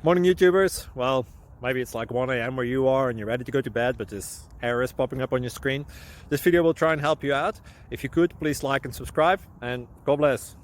Morning YouTubers. Well, maybe it's like 1 a.m. where you are and you're ready to go to bed, but this error is popping up on your screen. This video will try and help you out. If you could, please like and subscribe, and God bless.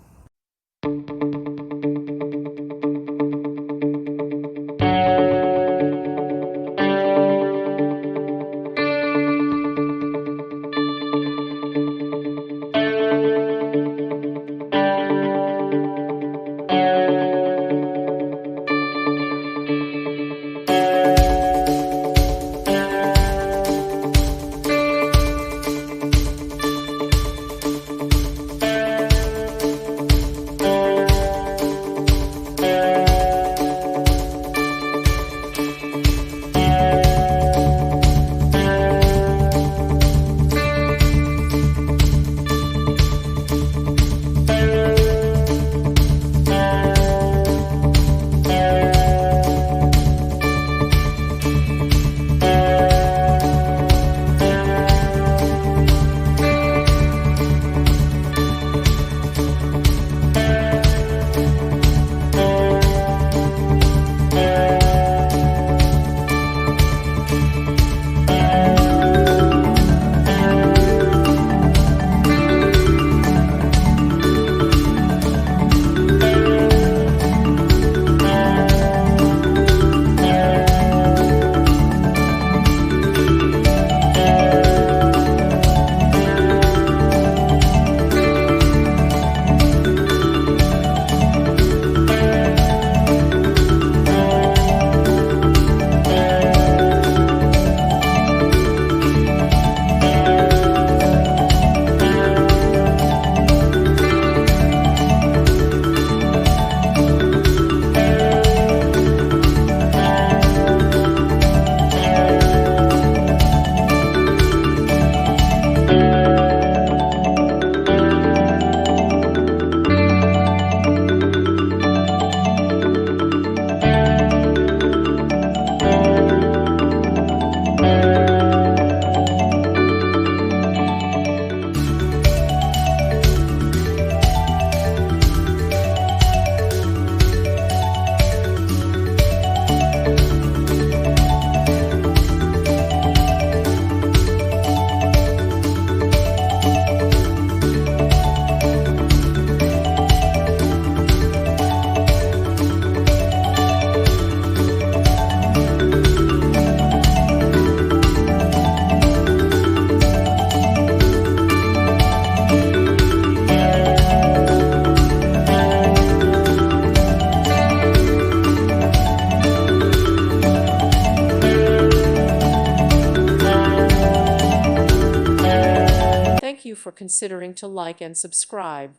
Thank you for considering to like and subscribe.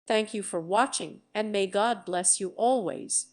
Thank you for watching, and may God bless you always.